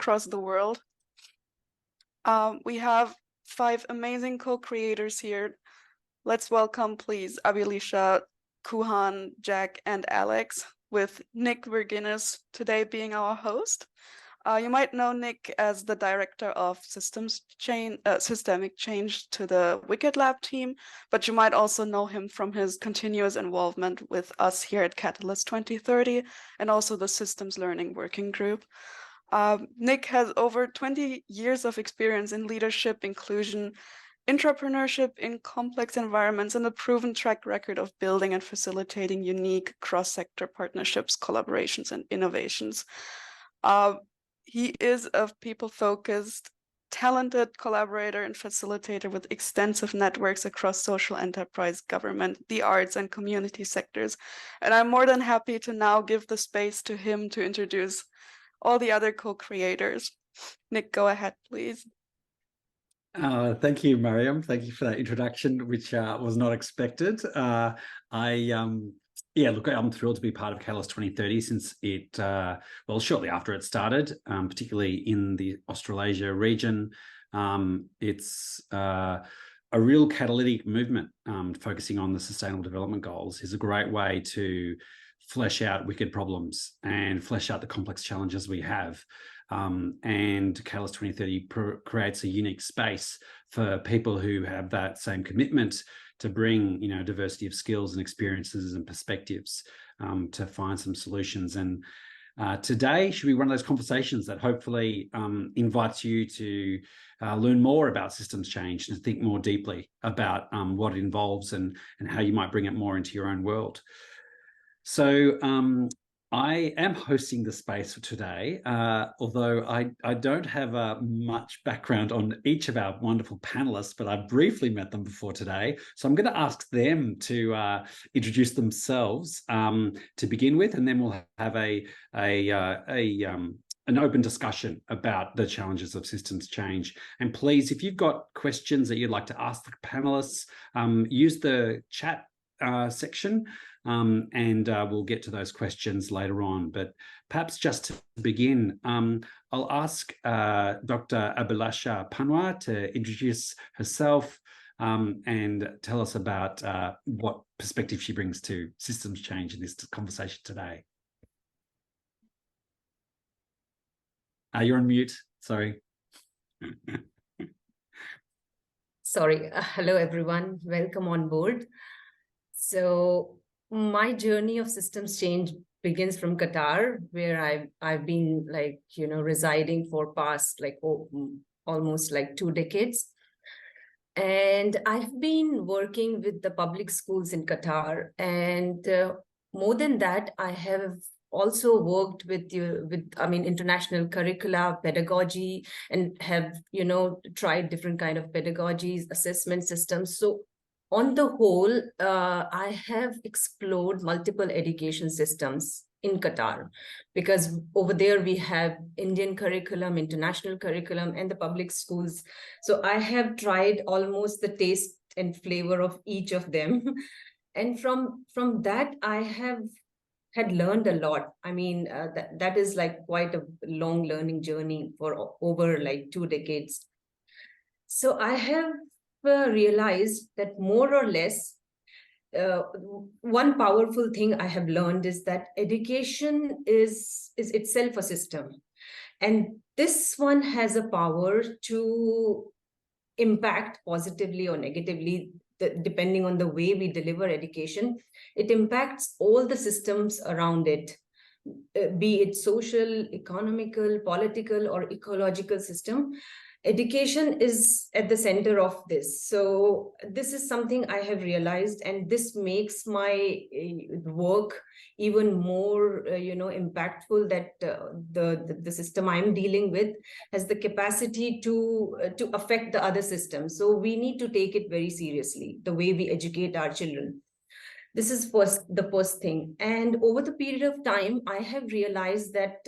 across the world. We have 5 amazing co-creators here. Let's welcome, please, Abilisha, Kuhan, Jack, and Alex, with Nick Virginis today being our host. You might know Nick as the director of systemic change to the Wicked Lab team, but you might also know him from his continuous involvement with us here at Catalyst 2030 and also the Systems Learning Working Group. Nick has over 20 years of experience in leadership, inclusion, entrepreneurship in complex environments, and a proven track record of building and facilitating unique cross-sector partnerships, collaborations, and innovations. He is a people-focused, talented collaborator and facilitator with extensive networks across social enterprise, government, the arts, and community sectors. And I'm more than happy to now give the space to him to introduce all the other co-creators. Nick, go ahead, please. Thank you, Mariam. Thank you for that introduction, which was not expected. Look, I'm thrilled to be part of Catalyst 2030 since it, shortly after it started, particularly in the Australasia region. It's a real catalytic movement focusing on the Sustainable Development Goals is a great way to flesh out wicked problems and flesh out the complex challenges we have. And Catalyst 2030 creates a unique space for people who have that same commitment to bring, diversity of skills and experiences and perspectives to find some solutions. And today should be one of those conversations that hopefully invites you to learn more about systems change and think more deeply about what it involves and how you might bring it more into your own world. So I am hosting the space for today, although I don't have much background on each of our wonderful panelists, but I've briefly met them before today. So I'm going to ask them to introduce themselves to begin with, and then we'll have an open discussion about the challenges of systems change. And please, if you've got questions that you'd like to ask the panelists, use the chat section. And we'll get to those questions later on. But perhaps just to begin, I'll ask Dr. Abilisha Panwa to introduce herself and tell us about what perspective she brings to systems change in this conversation today. You're on mute, sorry. Sorry, hello everyone, welcome on board. So my journey of systems change begins from Qatar, where I've been residing for past almost 2 decades. And I've been working with the public schools in Qatar. And more than that, I have also worked with international curricula, pedagogy, and have, tried different kind of pedagogies, assessment systems. So on the whole, I have explored multiple education systems in Qatar, because over there we have Indian curriculum, international curriculum, and the public schools. So I have tried almost the taste and flavor of each of them. And from that, I had learned a lot. I mean, that is quite a long learning journey for over 2 decades. So I have realized that more or less, one powerful thing I have learned is that education is itself a system. And this one has a power to impact positively or negatively, depending on the way we deliver education. It impacts all the systems around it, be it social, economical, political, or ecological system. Education is at the center of this. So this is something I have realized, and this makes my work even more, impactful, that the system I'm dealing with has the capacity to affect the other systems. So we need to take it very seriously, the way we educate our children. This is the first thing. And over the period of time, I have realized that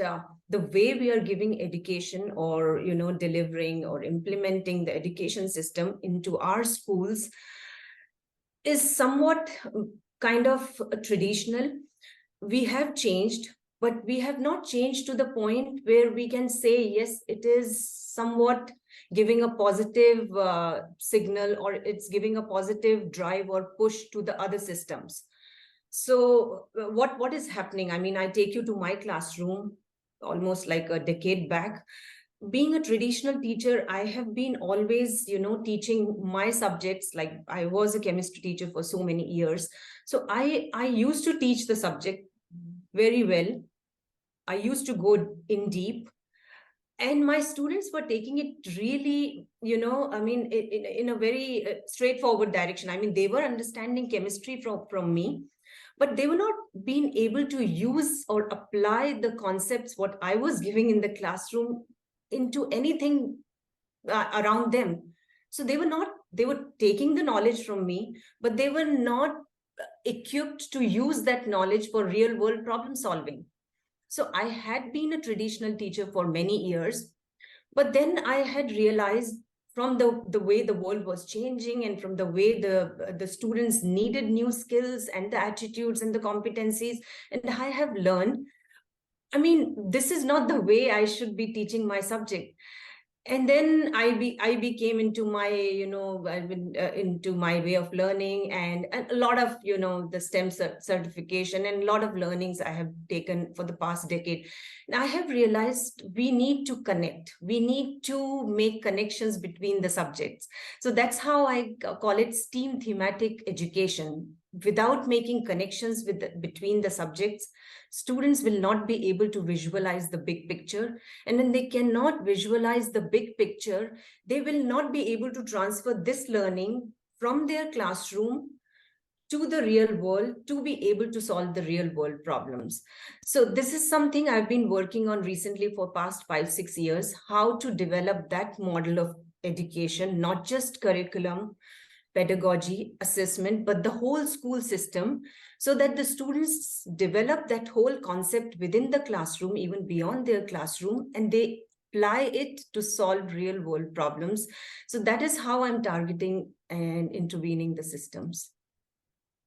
the way we are giving education, or delivering or implementing the education system into our schools, is somewhat kind of traditional. We have changed but we have not changed to the point where we can say, yes, it is somewhat giving a positive signal, or it's giving a positive drive or push to the other systems. So what is happening? I mean, I take you to my classroom almost like a decade back. Being a traditional teacher, I have been always, teaching my subjects. Like, I was a chemistry teacher for so many years. So I used to teach the subject very well. I used to go in deep, and my students were taking it really, I mean, in a very straightforward direction. I mean, they were understanding chemistry from me, but they were not being able to use or apply the concepts what I was giving in the classroom into anything around them. So they were taking the knowledge from me, but they were not equipped to use that knowledge for real world problem solving. So I had been a traditional teacher for many years, but then I had realized, from the way the world was changing, and from the way the students needed new skills and the attitudes and the competencies, and I have learned, I mean, this is not the way I should be teaching my subject. And then I became into my, I've been into my way of learning, and a lot of, the STEM certification, and a lot of learnings I have taken for the past decade. And I have realized we need to connect. We need to make connections between the subjects. So that's how I call it STEAM thematic education. Without making connections between the subjects, students will not be able to visualize the big picture. And when they cannot visualize the big picture, they will not be able to transfer this learning from their classroom to the real world to be able to solve the real world problems. So this is something I've been working on recently for past 5-6 years, how to develop that model of education, not just curriculum, pedagogy, assessment, but the whole school system, so that the students develop that whole concept within the classroom, even beyond their classroom, and they apply it to solve real world problems. So that is how I'm targeting and intervening the systems.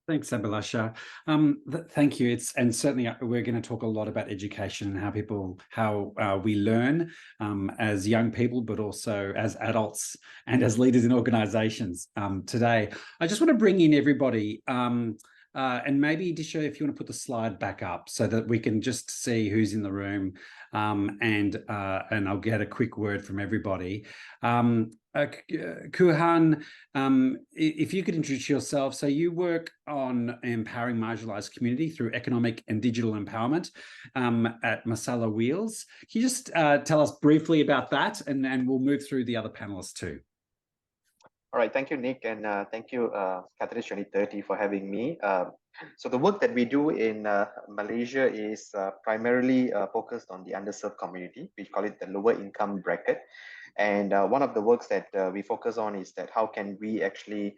Thanks, Abhilasha. Thank you. And certainly we're going to talk a lot about education and how we learn as young people, but also as adults and as leaders in organizations today. I just want to bring in everybody. And maybe, Disha, if you want to put the slide back up so that we can just see who's in the room, and I'll get a quick word from everybody. Kuhan, if you could introduce yourself. So you work on empowering marginalized community through economic and digital empowerment at Masala Wheels. Can you just tell us briefly about that, and we'll move through the other panelists too. All right, thank you, Nick, and thank you, Catalyst 2030, for having me. So the work that we do in Malaysia is primarily focused on the underserved community. We call it the lower income bracket. And one of the works that we focus on is that how can we actually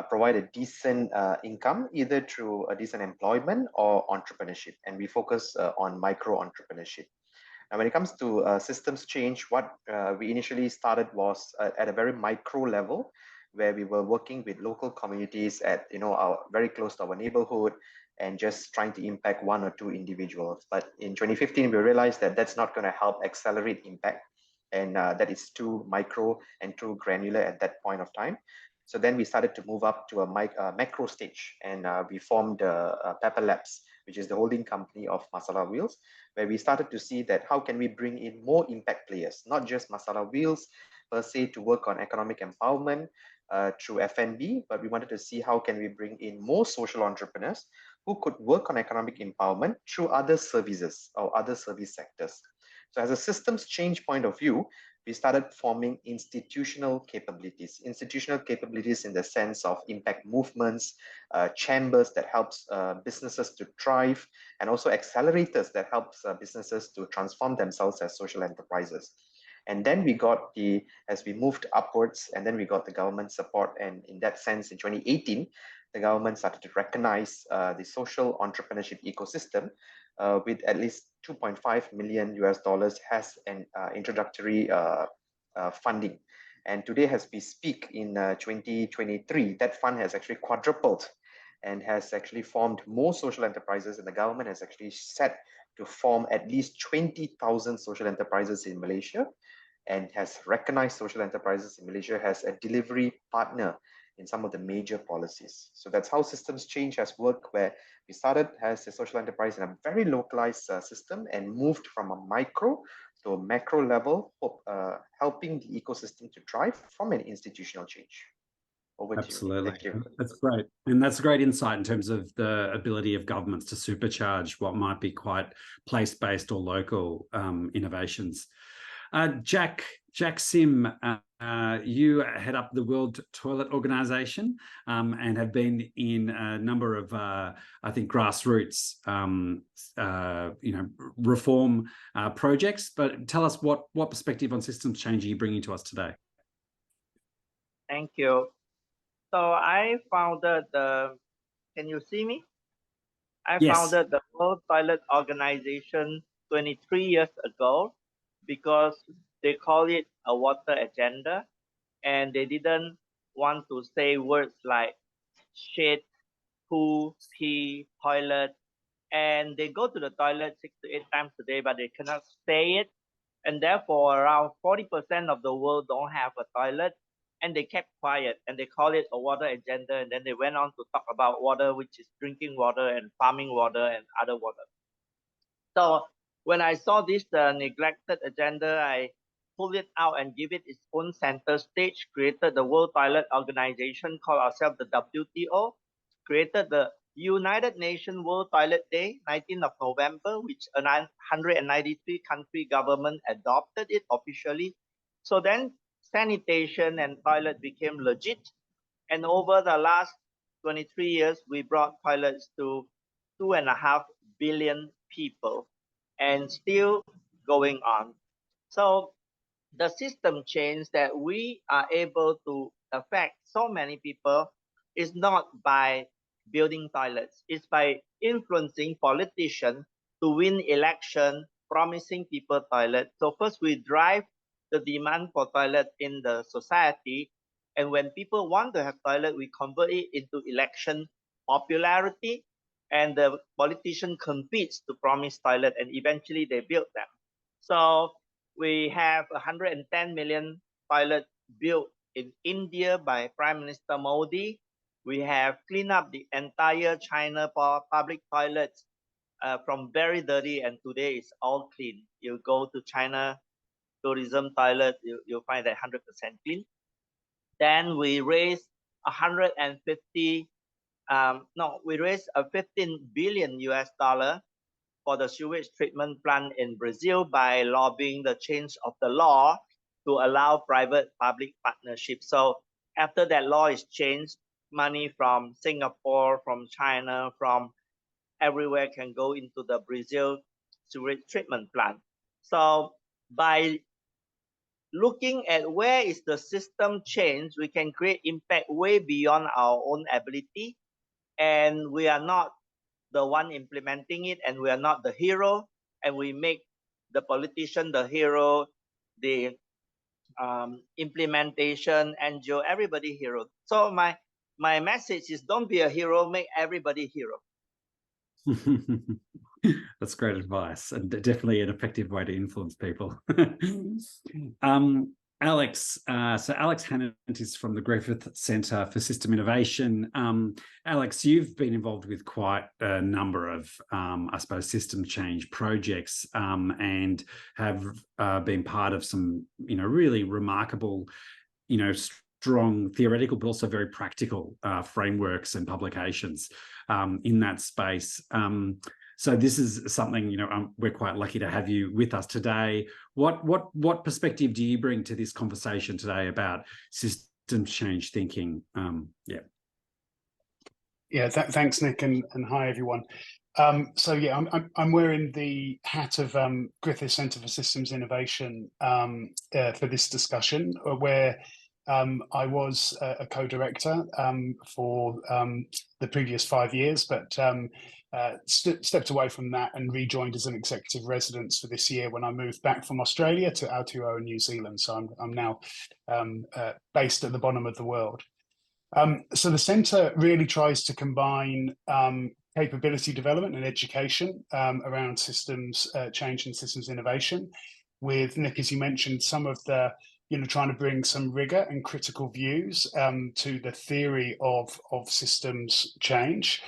provide a decent income, either through a decent employment or entrepreneurship. And we focus on micro entrepreneurship. And when it comes to systems change, what we initially started was at a very micro level, where we were working with local communities at, very close to our neighborhood, and just trying to impact one or two individuals. But in 2015, we realized that that's not going to help accelerate impact, and that is too micro and too granular at that point of time. So then we started to move up to a macro stage, and we formed Pepper Labs, which is the holding company of Masala Wheels, where we started to see that how can we bring in more impact players, not just Masala Wheels per se to work on economic empowerment through F&B, but we wanted to see how can we bring in more social entrepreneurs who could work on economic empowerment through other services or other service sectors. So as a systems change point of view, we started forming institutional capabilities in the sense of impact movements, chambers that helps businesses to thrive, and also accelerators that helps businesses to transform themselves as social enterprises. And then we got as we moved upwards, and then we got the government support. And in that sense, in 2018, the government started to recognize the social entrepreneurship ecosystem with at least $2.5 million has an introductory funding. And today, as we speak, in 2023, that fund has actually quadrupled and has actually formed more social enterprises, and the government has actually set to form at least 20,000 social enterprises in Malaysia, and has recognized social enterprises in Malaysia as a delivery partner in some of the major policies. So that's how systems change has worked, where we started as a social enterprise in a very localized system and moved from a micro to a macro level, helping the ecosystem to drive from an institutional change. Over Absolutely. to you. Thank you. That's great. And that's a great insight in terms of the ability of governments to supercharge what might be quite place-based or local innovations. Jack Sim, you head up the World Toilet Organization and have been in a number of, I think, grassroots, reform projects. But tell us what perspective on systems change are you bringing to us today? Thank you. So I founded can you see me? I Yes. founded the World Toilet Organization 23 years ago because they call it a water agenda, and they didn't want to say words like shit, poo, pee, toilet, and they go to the toilet 6 to 8 times a day, but they cannot say it, and therefore around 40% of the world don't have a toilet, and they kept quiet, and they call it a water agenda, and then they went on to talk about water, which is drinking water and farming water and other water. So when I saw this neglected agenda, I pulled it out and give it its own center stage, created the World Toilet Organization, called ourselves the WTO, created the United Nations World Toilet Day, 19th of November, which 193 country government adopted it officially. So then sanitation and toilet became legit. And over the last 23 years, we brought toilets to 2.5 billion people, and still going on. So the system change that we are able to affect so many people is not by building toilets, it's by influencing politicians to win election, promising people toilet. So first we drive the demand for toilet in the society, and when people want to have toilet, we convert it into election popularity, and the politician competes to promise toilet, and eventually they build them. So we have 110 million toilets built in India by Prime Minister Modi. We have cleaned up the entire China public toilets from very dirty, and today it's all clean. You go to China tourism toilet, you'll find that 100% clean. Then we raised 150 we raised a 15 billion US dollar for the sewage treatment plant in Brazil by lobbying the change of the law to allow private-public partnership. So after that law is changed, money from Singapore, from China, from everywhere can go into the Brazil sewage treatment plant. So by looking at where is the system change, we can create impact way beyond our own ability. And we are not the one implementing it, and we are not the hero, and we make the politician the hero, the implementation, NGO, everybody hero. So my message is, don't be a hero, make everybody hero. That's great advice, and definitely an effective way to influence people. Alex, so Alex Hannant is from the Griffith Centre for System Innovation. Alex, you've been involved with quite a number of, I suppose, system change projects, and have been part of some, really remarkable, strong theoretical, but also very practical frameworks and publications in that space. So this is something, we're quite lucky to have you with us today. What perspective do you bring to this conversation today about system change thinking? Thanks, Nick, and hi everyone. So yeah, I'm wearing the hat of Griffith Centre for Systems Innovation for this discussion, where I was a co-director for the previous 5 years, but stepped away from that and rejoined as an executive resident for this year when I moved back from Australia to Aotearoa, New Zealand. So I'm now based at the bottom of the world. So the centre really tries to combine capability development and education around systems change and systems innovation. With Nick, as you mentioned, some of the, trying to bring some rigor and critical views to the theory of systems change,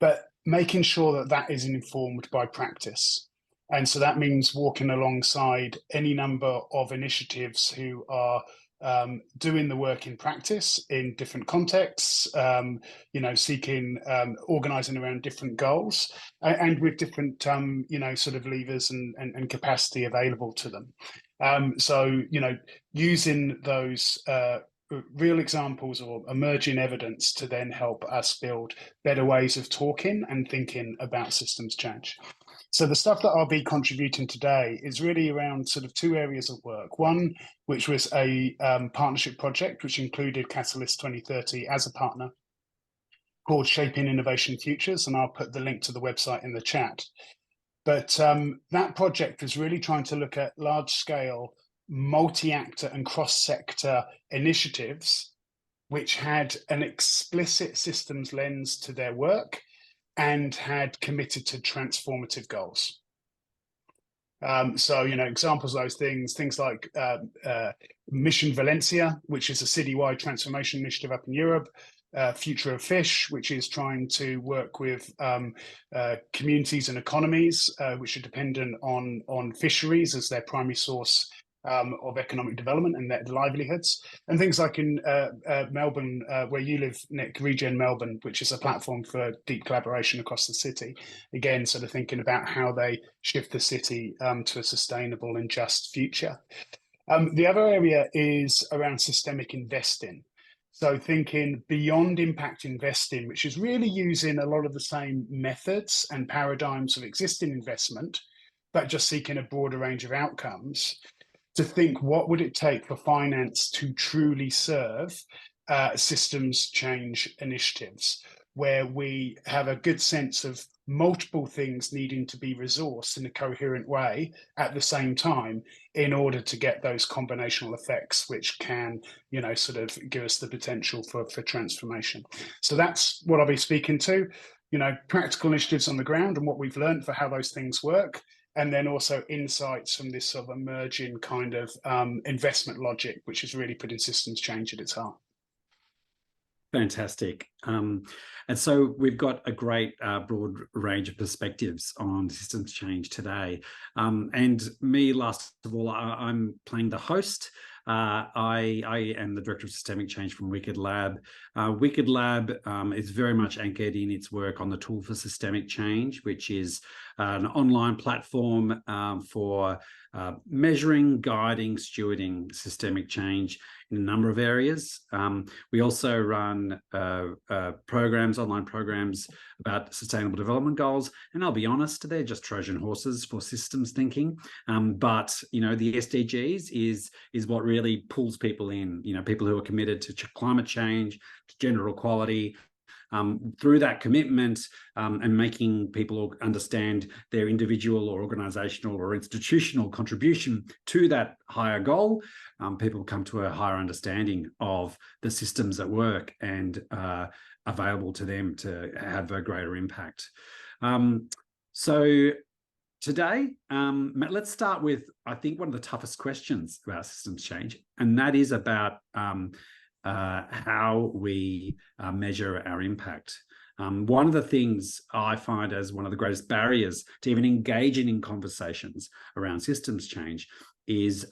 but making sure that that is informed by practice. And so that means walking alongside any number of initiatives who are doing the work in practice in different contexts, seeking, organizing around different goals and with different, sort of levers and capacity available to them. So, using those real examples or emerging evidence to then help us build better ways of talking and thinking about systems change. So the stuff that I'll be contributing today is really around sort of two areas of work. One, which was a partnership project, which included Catalyst 2030 as a partner, called Shaping Innovation Futures, and I'll put the link to the website in the chat. But that project was really trying to look at large-scale, multi-actor and cross-sector initiatives, which had an explicit systems lens to their work and had committed to transformative goals. So, examples of those things like Mission Valencia, which is a citywide transformation initiative up in Europe, Future of Fish, which is trying to work with communities and economies which are dependent on fisheries as their primary source of economic development and their livelihoods, and things like in Melbourne, where you live, Nick, Regen Melbourne, which is a platform for deep collaboration across the city. Again, sort of thinking about how they shift the city to a sustainable and just future. The other area is around systemic investing. So thinking beyond impact investing, which is really using a lot of the same methods and paradigms of existing investment, but just seeking a broader range of outcomes, to think what would it take for finance to truly serve systems change initiatives, where we have a good sense of multiple things needing to be resourced in a coherent way at the same time in order to get those combinational effects, which can, sort of give us the potential for transformation. So that's what I'll be speaking to, practical initiatives on the ground and what we've learned for how those things work. And then also insights from this sort of emerging kind of investment logic, which is really putting systems change at its heart. Fantastic. And so we've got a great broad range of perspectives on systems change today. And me, last of all, I'm playing the host. I am the Director of Systemic Change from Wicked Lab. Wicked Lab is very much anchored in its work on the Tool for Systemic Change, which is an online platform for measuring, guiding, stewarding systemic change in a number of areas. We also run online programs about sustainable development goals. And I'll be honest, they're just Trojan horses for systems thinking. But, the SDGs is what really pulls people in, people who are committed to climate change, to gender equality, through that commitment and making people understand their individual or organizational or institutional contribution to that higher goal, people come to a higher understanding of the systems at work and available to them to have a greater impact. So today, let's start with, I think, one of the toughest questions about systems change, and that is about how we measure our impact. One of the things I find as one of the greatest barriers to even engaging in conversations around systems change is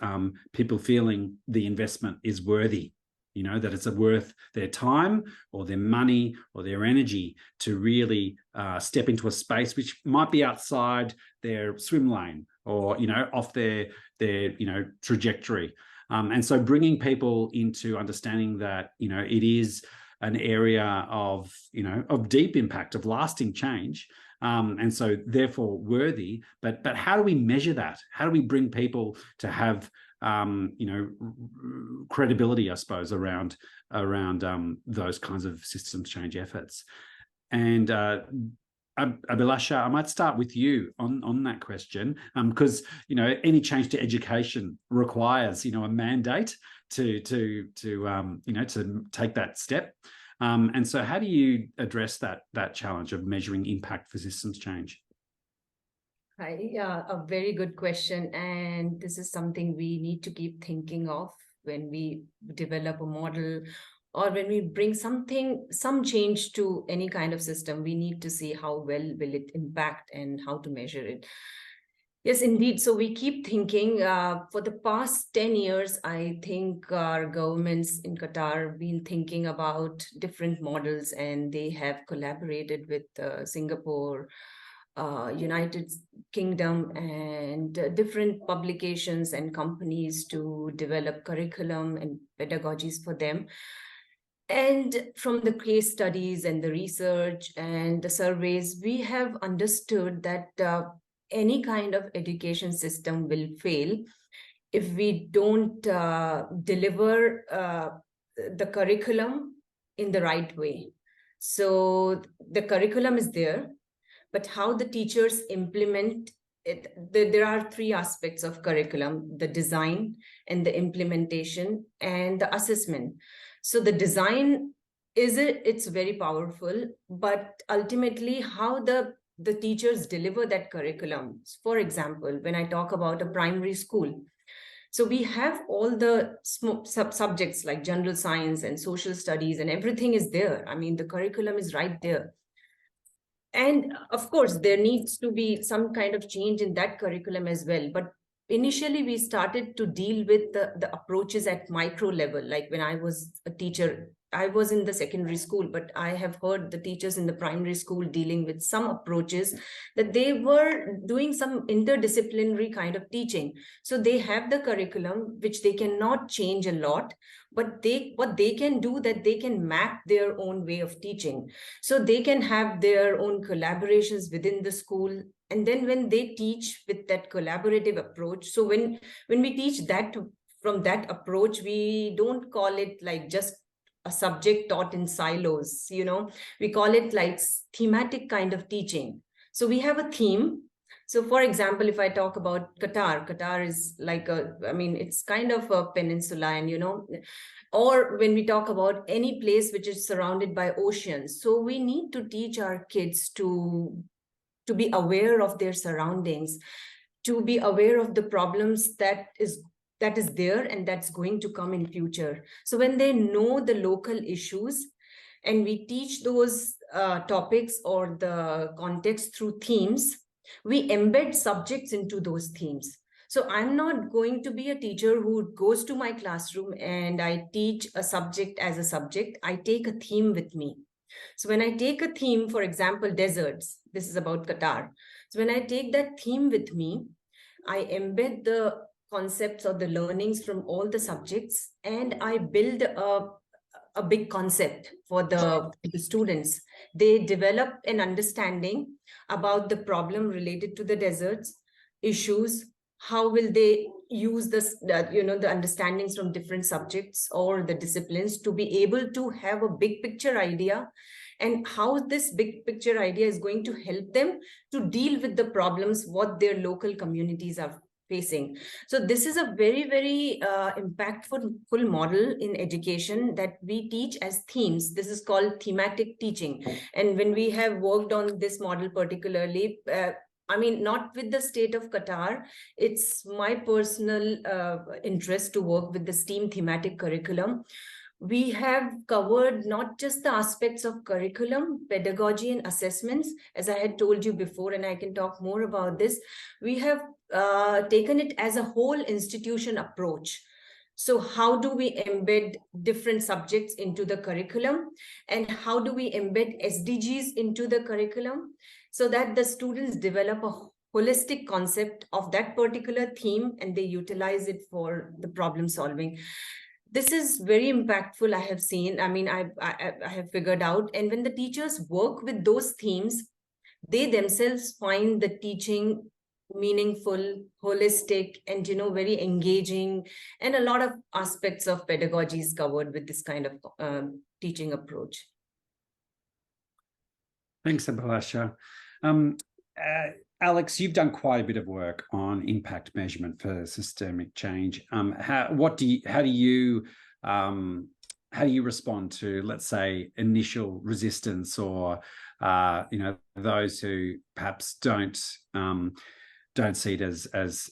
people feeling the investment is worthy, that it's worth their time or their money or their energy to really step into a space which might be outside their swim lane or, off their trajectory. And so bringing people into understanding that, it is an area of deep impact, of lasting change, and so therefore worthy. But how do we measure that? How do we bring people to have credibility, I suppose, around those kinds of systems change efforts? And Abhilasha, I might start with you on that question, because any change to education requires a mandate to take that step. And so how do you address that challenge of measuring impact for systems change? Yeah, a very good question. And this is something we need to keep thinking of when we develop a model or when we bring some change to any kind of system. We need to see how well will it impact and how to measure it. Yes, indeed. So we keep thinking for the past 10 years, I think our governments in Qatar have been thinking about different models, and they have collaborated with Singapore, United Kingdom, and different publications and companies to develop curriculum and pedagogies for them. And from the case studies and the research and the surveys, we have understood that any kind of education system will fail if we don't deliver the curriculum in the right way. So the curriculum is there, but how the teachers implement it, there are three aspects of curriculum: the design and the implementation and the assessment. So the design it's very powerful, but ultimately how the teachers deliver that curriculum. For example, when I talk about a primary school, so we have all the subjects like general science and social studies, and everything is there. I mean, the curriculum is right there. And of course, there needs to be some kind of change in that curriculum as well. But initially, we started to deal with the approaches at micro level. Like when I was a teacher, I was in the secondary school, but I have heard the teachers in the primary school dealing with some approaches that they were doing some interdisciplinary kind of teaching. So they have the curriculum, which they cannot change a lot, but what they can do that they can map their own way of teaching. So they can have their own collaborations within the school. And then when they teach with that collaborative approach, so when we teach that from that approach, we don't call it like just a subject taught in silos, we call it like thematic kind of teaching. So we have a theme. So for example, if I talk about Qatar is like it's kind of a peninsula, and or when we talk about any place which is surrounded by oceans. So we need to teach our kids to be aware of their surroundings, to be aware of the problems that is there and that's going to come in future. So when they know the local issues and we teach those topics or the context through themes, we embed subjects into those themes. So I'm not going to be a teacher who goes to my classroom and I teach a subject as a subject. I take a theme with me. So when I take a theme, for example, deserts, this is about Qatar. So when I take that theme with me, I embed the concepts or the learnings from all the subjects, and I build a big concept for the students. They develop an understanding about the problem related to the deserts, issues, how will they use this, the understandings from different subjects or the disciplines to be able to have a big picture idea, and how this big picture idea is going to help them to deal with the problems what their local communities are facing. So this is a very, very impactful model in education that we teach as themes. This is called thematic teaching. And when we have worked on this model particularly, not with the state of Qatar, it's my personal interest to work with the STEAM thematic curriculum. We have covered not just the aspects of curriculum, pedagogy, and assessments, as I had told you before, and I can talk more about this. We have taken it as a whole institution approach. So how do we embed different subjects into the curriculum, and how do we embed SDGs into the curriculum so that the students develop a holistic concept of that particular theme and they utilize it for the problem solving. This is very impactful, I have seen. I have figured out. And when the teachers work with those themes, they themselves find the teaching meaningful, holistic, and very engaging, and a lot of aspects of pedagogy is covered with this kind of teaching approach. Thanks, Abhilasha. Alex, you've done quite a bit of work on impact measurement for systemic change. How do you how do you respond to, let's say, initial resistance, or those who perhaps don't see it as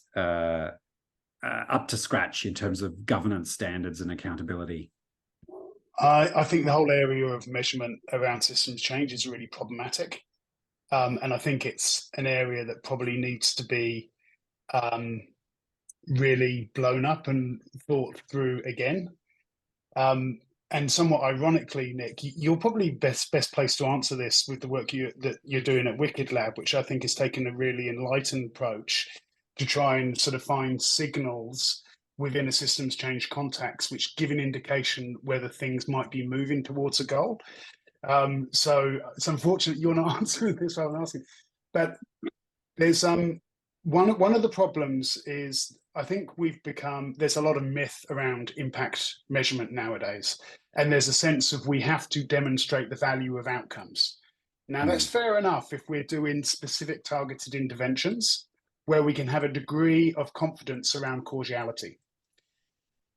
up to scratch in terms of governance standards and accountability? I think the whole area of measurement around systems change is really problematic. And I think it's an area that probably needs to be really blown up and thought through again. And somewhat ironically, Nick, you're probably best placed to answer this with the work that you're doing at Wicked Lab, which I think has taken a really enlightened approach to try and sort of find signals within a systems change context, which give an indication whether things might be moving towards a goal. So it's unfortunate you're not answering this while I'm asking, but there's one of the problems is I think there's a lot of myth around impact measurement nowadays, and there's a sense of we have to demonstrate the value of outcomes. Now that's fair enough if we're doing specific targeted interventions where we can have a degree of confidence around causality.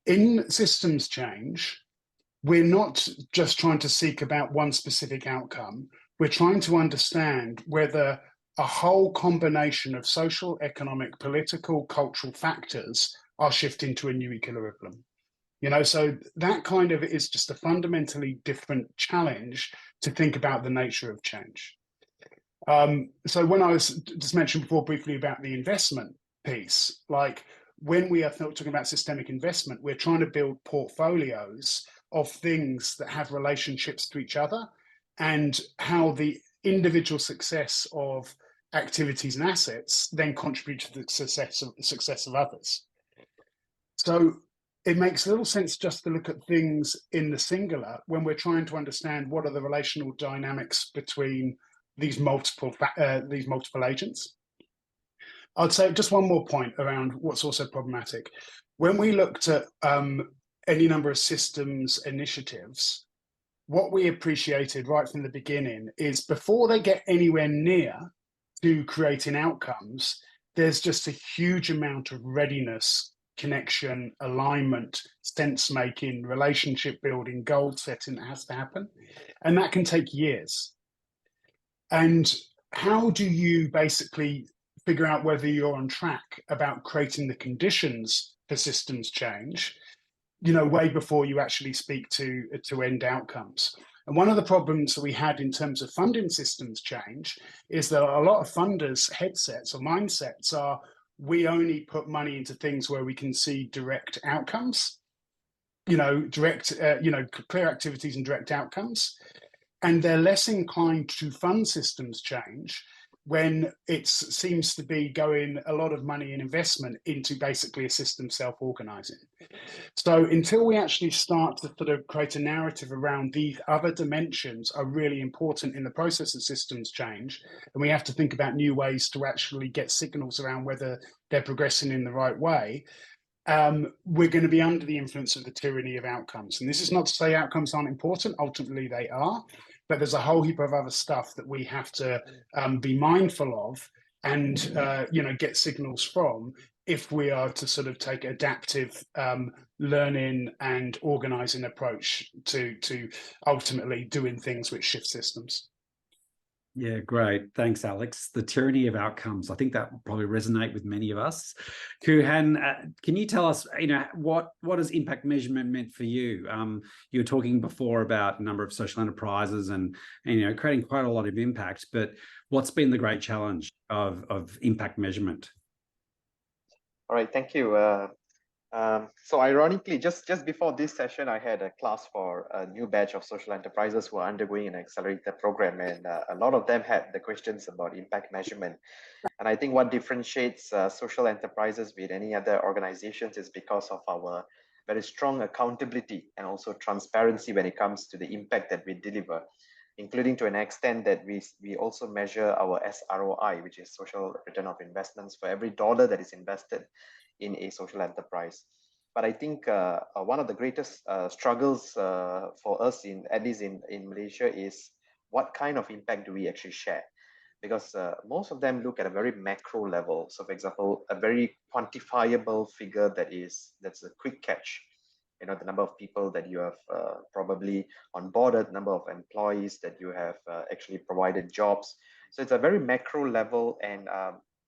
In systems change, we're not just trying to seek about one specific outcome. We're trying to understand whether a whole combination of social, economic, political, cultural factors are shifting to a new equilibrium. So that kind of is just a fundamentally different challenge to think about the nature of change. So when I was just mentioned before briefly about the investment piece, like when we are talking about systemic investment, we're trying to build portfolios of things that have relationships to each other, and how the individual success of activities and assets then contribute to the success of others. So it makes little sense just to look at things in the singular when we're trying to understand what are the relational dynamics between these multiple agents. I'd say just one more point around what's also problematic. When we looked at any number of systems initiatives, what we appreciated right from the beginning is before they get anywhere near to creating outcomes, there's just a huge amount of readiness, connection, alignment, sense making, relationship building, goal setting that has to happen. And that can take years. And how do you basically figure out whether you're on track about creating the conditions for systems change, way before you actually speak to end outcomes? And one of the problems that we had in terms of funding systems change is that a lot of funders' headsets or mindsets are, we only put money into things where we can see direct outcomes, clear activities and direct outcomes. And they're less inclined to fund systems change when it seems to be going a lot of money and investment into basically a system self-organizing. So until we actually start to sort of create a narrative around these other dimensions are really important in the process of systems change, and we have to think about new ways to actually get signals around whether they're progressing in the right way, we're going to be under the influence of the tyranny of outcomes. And this is not to say outcomes aren't important, ultimately they are, but there's a whole heap of other stuff that we have to be mindful of and get signals from if we are to sort of take adaptive learning and organizing approach to ultimately doing things which shift systems. Yeah, great. Thanks, Alex. The tyranny of outcomes. I think that will probably resonate with many of us. Kuhan, can you tell us, what has impact measurement meant for you? You were talking before about a number of social enterprises and creating quite a lot of impact, but what's been the great challenge of impact measurement? All right, thank you. So ironically, just before this session, I had a class for a new batch of social enterprises who are undergoing an accelerated program, and a lot of them had the questions about impact measurement. And I think what differentiates social enterprises with any other organizations is because of our very strong accountability and also transparency when it comes to the impact that we deliver, including to an extent that we also measure our SROI, which is social return of investments, for every dollar that is invested in a social enterprise. But I think one of the greatest struggles for us, at least in Malaysia, is what kind of impact do we actually share? Because most of them look at a very macro level. So for example, a very quantifiable figure that's a quick catch. the number of people that you have probably onboarded, number of employees that you have actually provided jobs. So it's a very macro level, and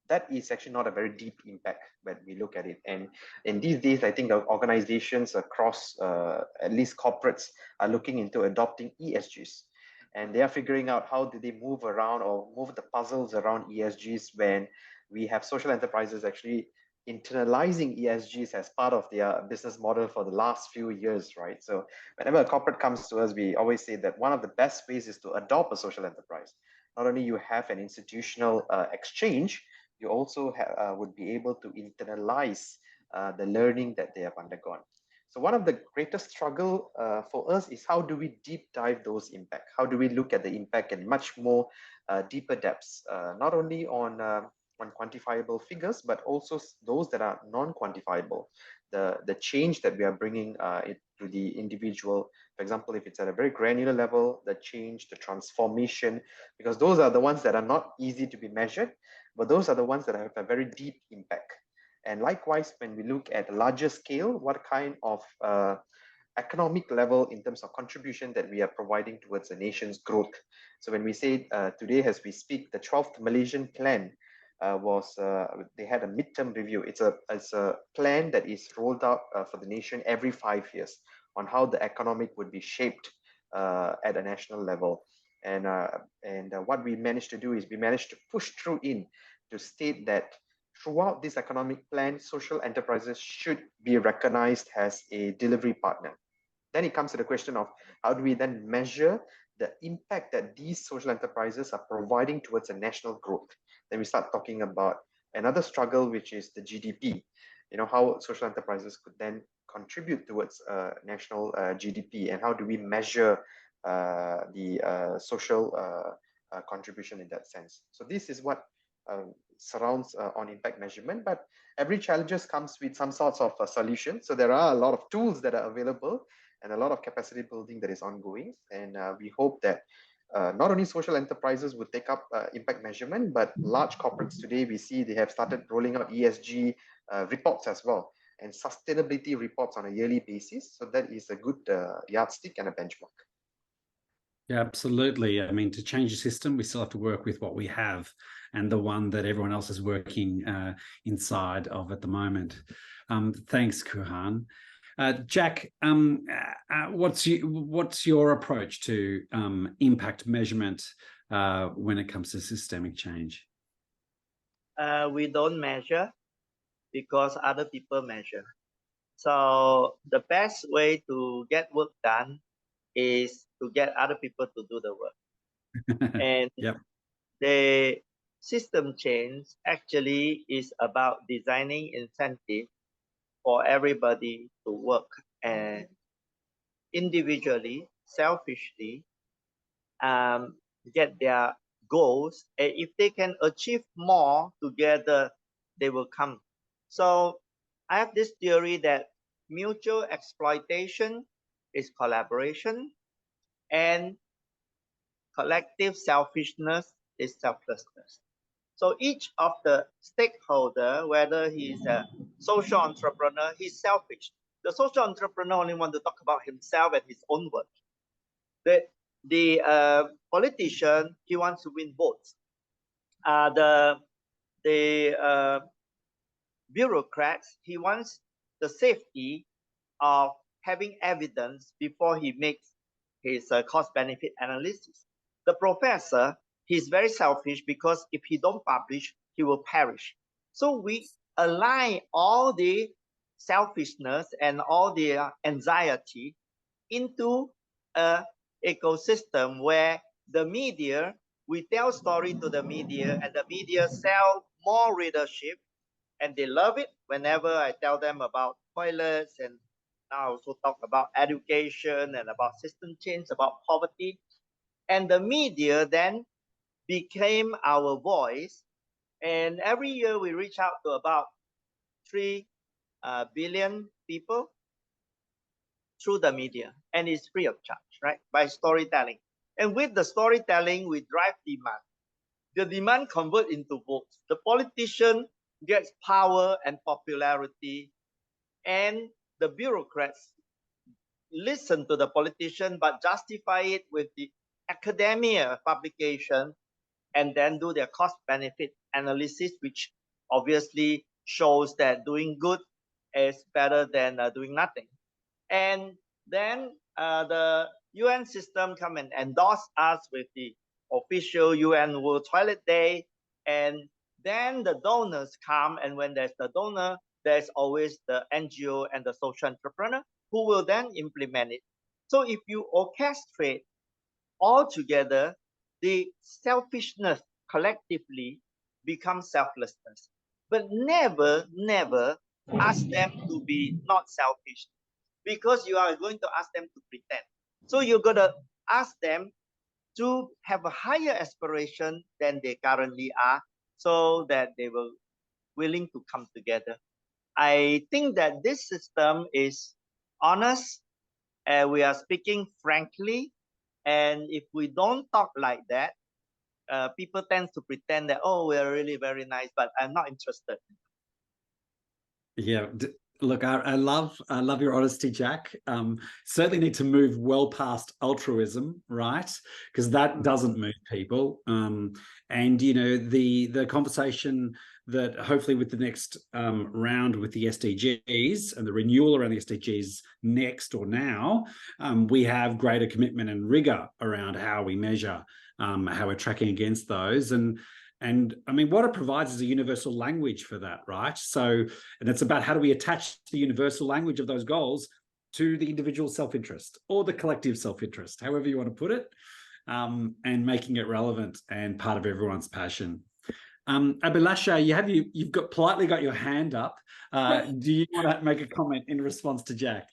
that is actually not a very deep impact when we look at it. And in these days, I think organizations across, at least corporates, are looking into adopting ESGs. And they are figuring out how do they move around or move the puzzles around ESGs when we have social enterprises actually internalizing ESGs as part of their business model for the last few years, right? So whenever a corporate comes to us, we always say that one of the best ways is to adopt a social enterprise. Not only you have an institutional exchange, you also would be able to internalize the learning that they have undergone. So one of the greatest struggle for us is how do we deep dive those impact? How do we look at the impact in much more deeper depths, not only on quantifiable figures, but also those that are non-quantifiable. The change that we are bringing to the individual, for example, if it's at a very granular level, the change, the transformation, because those are the ones that are not easy to be measured, but those are the ones that have a very deep impact. And likewise, when we look at a larger scale, what kind of economic level in terms of contribution that we are providing towards the nation's growth. So when we say today, as we speak, the 12th Malaysian plan they had a midterm review. It's a plan that is rolled out for the nation every 5 years on how the economic would be shaped at a national level. And what we managed to do is we managed to push through in to state that throughout this economic plan, social enterprises should be recognized as a delivery partner. Then it comes to the question of how do we then measure the impact that these social enterprises are providing towards a national growth. Then we start talking about another struggle, which is the GDP. How social enterprises could then contribute towards national GDP, and how do we measure the social contribution in that sense. So this is what surrounds on impact measurement, but every challenges comes with some sorts of solution. So there are a lot of tools that are available and a lot of capacity building that is ongoing. And we hope that not only social enterprises would take up impact measurement, but large corporates today, we see they have started rolling out ESG reports as well, and sustainability reports on a yearly basis. So that is a good yardstick and a benchmark. Yeah, absolutely. I mean, to change the system, we still have to work with what we have and the one that everyone else is working inside of at the moment. Thanks, Kuhan. Jack, what's your approach to impact measurement when it comes to systemic change? We don't measure because other people measure. So the best way to get work done is to get other people to do the work. And yep. The system change actually is about designing incentive for everybody to work and individually, selfishly, get their goals. And if they can achieve more together, they will come. So I have this theory that mutual exploitation is collaboration, and collective selfishness is selflessness. So each of the stakeholder, whether he's a social entrepreneur, he's selfish. The social entrepreneur only wants to talk about himself and his own work. The politician, he wants to win votes. The bureaucrats, he wants the safety of having evidence before he makes his cost-benefit analysis. The professor, he's very selfish because if he don't publish, he will perish. So we align all the selfishness and all the anxiety into a ecosystem where the media, we tell story to the media, and the media sell more readership, and they love it whenever I tell them about toilets, and now I also talk about education and about system change, about poverty. And the media then became our voice. And every year we reach out to about 3 billion people through the media. And it's free of charge, right? By storytelling. And with the storytelling, we drive demand. The demand convert into votes. The politician gets power and popularity, and the bureaucrats listen to the politician, but justify it with the academia publication, and then do their cost benefit analysis, which obviously shows that doing good is better than doing nothing. And then the UN system come and endorse us with the official UN World Toilet Day. And then the donors come, and when there's the donor, there's always the NGO and the social entrepreneur who will then implement it. So if you orchestrate all together, the selfishness collectively becomes selflessness. But never, never ask them to be not selfish, because you are going to ask them to pretend. So you're going to ask them to have a higher aspiration than they currently are, so that they will willing to come together. I think that this system is honest, and we are speaking frankly. And if we don't talk like that, people tend to pretend that, oh, we're really very nice, but I'm not interested. Yeah, look, I love your honesty, Jack. Certainly need to move well past altruism, right? Because that doesn't move people. And you know, the conversation that hopefully with the next round with the SDGs and the renewal around the SDGs next or now, we have greater commitment and rigor around how we measure, how we're tracking against those. And I mean, what it provides is a universal language for that, right? So, and it's about how do we attach the universal language of those goals to the individual self-interest or the collective self-interest, however you want to put it, and making it relevant and part of everyone's passion. Abhilasha, you've politely got your hand up. Do you want to make a comment in response to Jack?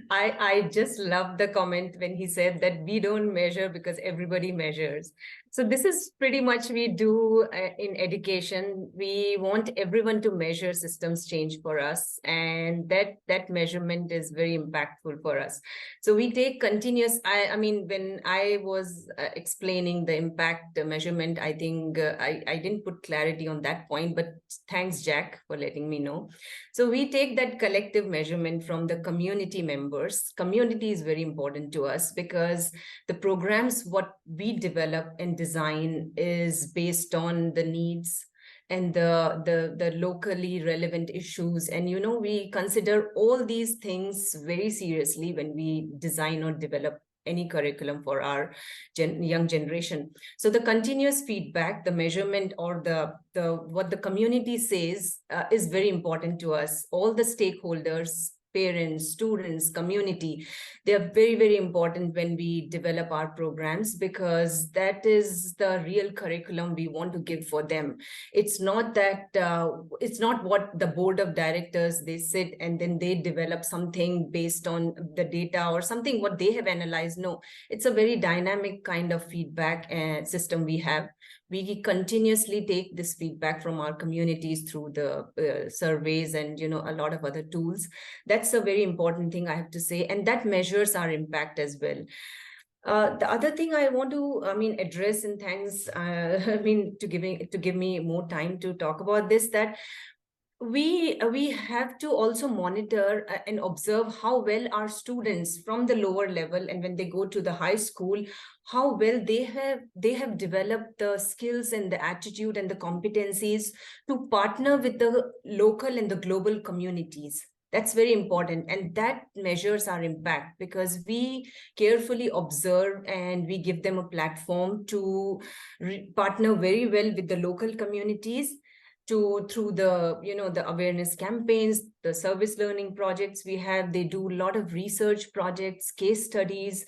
I just love the comment when he said that we don't measure because everybody measures. So this is pretty much we do in education. We want everyone to measure systems change for us, and that measurement is very impactful for us. So we take continuous. I mean, when I was explaining the impact measurement, I think I didn't put clarity on that point, but thanks, Jack, for letting me know. So we take that collective measurement from the community members. Community is very important to us because the programs, what we develop and design is based on the needs and the locally relevant issues. And, you know, we consider all these things very seriously when we design or develop any curriculum for our young generation. So the continuous feedback, the measurement, or the what the community says is very important to us. All the stakeholders, parents, students, community, they are very, very important when we develop our programs, because that is the real curriculum we want to give for them. It's not that it's not what the board of directors, they sit and then they develop something based on the data or something what they have analyzed. No, it's a very dynamic kind of feedback system we have. We continuously take this feedback from our communities through the surveys and, you know, a lot of other tools. That's a very important thing I have to say, and that measures our impact as well. The other thing I want to, address, and thanks, to give me more time to talk about this, that we have to also monitor and observe how well our students from the lower level, and when they go to the high school, how well they have developed the skills and the attitude and the competencies to partner with the local and the global communities. That's very important, and that measures our impact, because we carefully observe and we give them a platform to partner very well with the local communities through the, you know, the awareness campaigns, the service learning projects we have. They do a lot of research projects, case studies,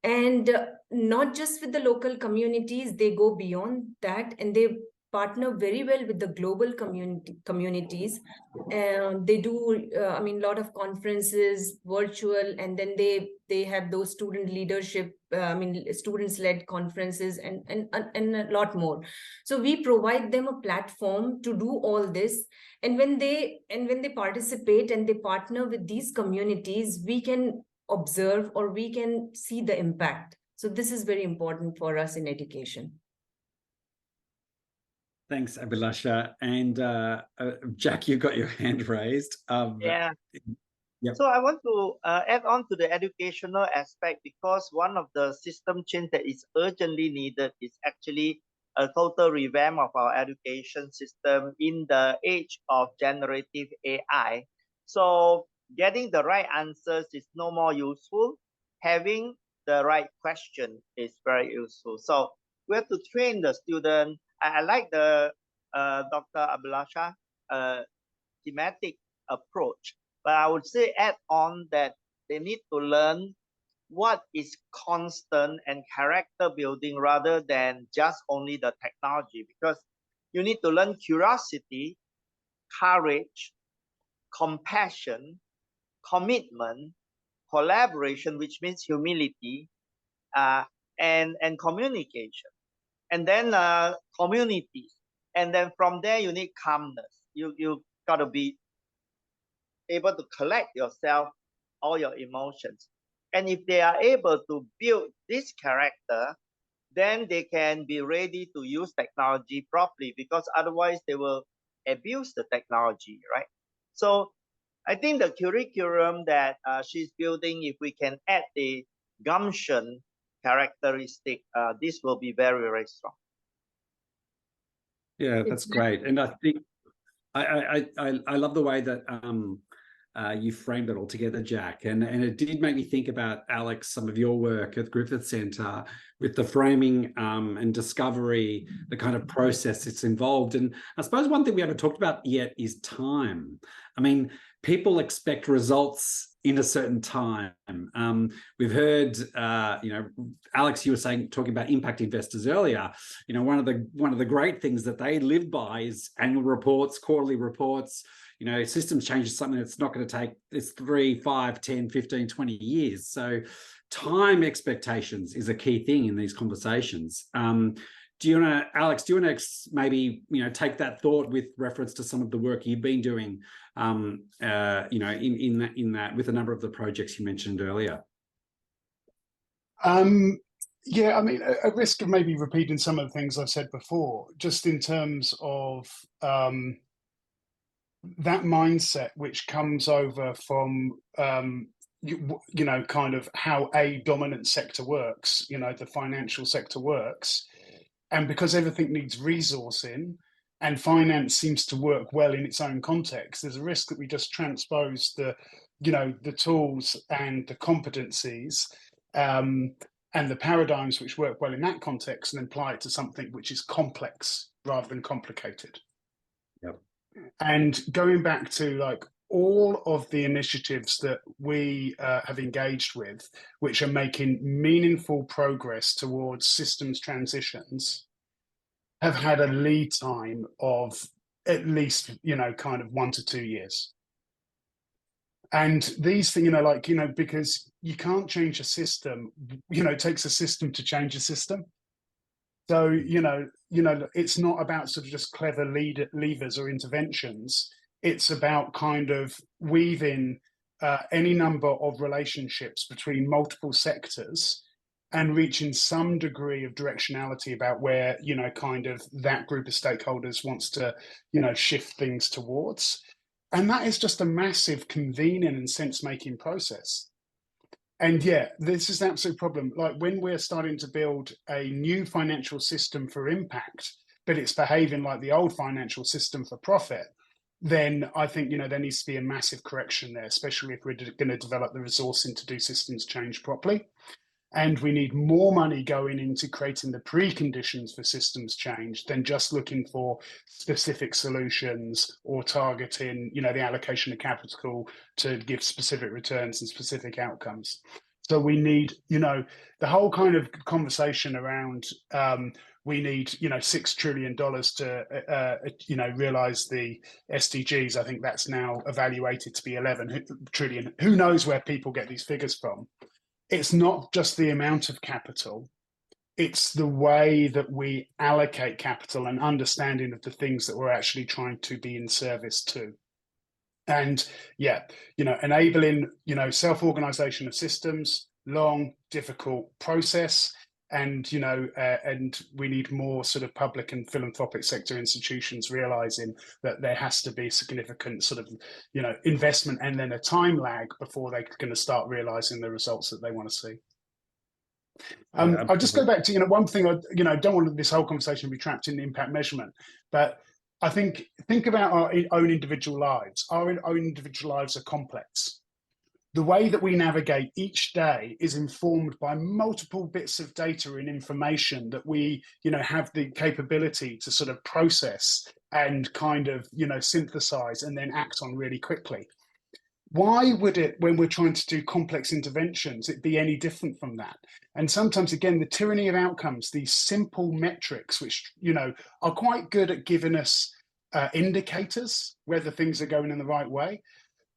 and not just with the local communities, they go beyond that and they partner very well with the global communities. They do, a lot of conferences, virtual, and then they have those student leadership, students-led conferences and a lot more. So we provide them a platform to do all this. And when they participate and they partner with these communities, we can observe or we can see the impact. So this is very important for us in education. Thanks, Abhilasha. And Jack, you've got your hand raised. Yeah. Yep. So I want to add on to the educational aspect, because one of the system change that is urgently needed is actually a total revamp of our education system in the age of generative AI. So getting the right answers is no more useful. Having the right question is very useful. So we have to train the student. I like the Dr. Abhilasha thematic approach, but I would say add on that they need to learn what is constant and character building rather than just only the technology, because you need to learn curiosity, courage, compassion, commitment, collaboration, which means humility, and communication, and then communities, and then from there you need calmness. You got to be able to collect yourself, all your emotions. And if they are able to build this character, then they can be ready to use technology properly, because otherwise they will abuse the technology, right? So I think the curriculum that she's building, if we can add the gumption characteristic, this will be very, very strong. Yeah, that's great. And I think I love the way that you framed it all together, Jack. And it did make me think about, Alex, some of your work at Griffith Centre with the framing and discovery, the kind of process it's involved. And I suppose one thing we haven't talked about yet is time. I mean, people expect results in a certain time. We've heard, Alex, you were talking about impact investors earlier. One of the great things that they live by is annual reports, quarterly reports. Systems change is something that's not going to take, it's 3, 5, 10, 15, 20 years. So time expectations is a key thing in these conversations. Alex, do you want to maybe, take that thought with reference to some of the work you've been doing, in that with a number of the projects you mentioned earlier? Yeah, I mean, at risk of maybe repeating some of the things I've said before, just in terms of that mindset which comes over from kind of how a dominant sector works, the financial sector works, and because everything needs resourcing and finance seems to work well in its own context, there's a risk that we just transpose the tools and the competencies and the paradigms which work well in that context and apply it to something which is complex rather than complicated. Yep. And going back to all of the initiatives that we have engaged with, which are making meaningful progress towards systems transitions, have had a lead time of at least, kind of 1 to 2 years. And these things, because you can't change a system, it takes a system to change a system. So, it's not about sort of just clever levers or interventions. It's about kind of weaving any number of relationships between multiple sectors and reaching some degree of directionality about where, kind of that group of stakeholders wants to, shift things towards. And that is just a massive convening and sense-making process. And yeah, this is the absolute problem. Like when we're starting to build a new financial system for impact, but it's behaving like the old financial system for profit, then I think, there needs to be a massive correction there, especially if we're going to develop the resourcing to do systems change properly. And we need more money going into creating the preconditions for systems change than just looking for specific solutions or targeting, the allocation of capital to give specific returns and specific outcomes. So we need, the whole kind of conversation around we need, $6 trillion to, realize the SDGs. I think that's now evaluated to be 11 trillion. Who knows where people get these figures from? It's not just the amount of capital, it's the way that we allocate capital and understanding of the things that we're actually trying to be in service to. And yeah, enabling, self-organization of systems, long, difficult process. And and we need more sort of public and philanthropic sector institutions realizing that there has to be significant sort of investment and then a time lag before they're going to start realizing the results that they want to see. I'll just go back to one thing. I don't want this whole conversation to be trapped in impact measurement, but I think about our own individual lives. Our own individual lives are complex. The way that we navigate each day is informed by multiple bits of data and information that we, have the capability to sort of process and kind of, synthesize and then act on really quickly. Why would it, when we're trying to do complex interventions, it be any different from that? And sometimes, again, the tyranny of outcomes, these simple metrics, which, are quite good at giving us indicators whether things are going in the right way.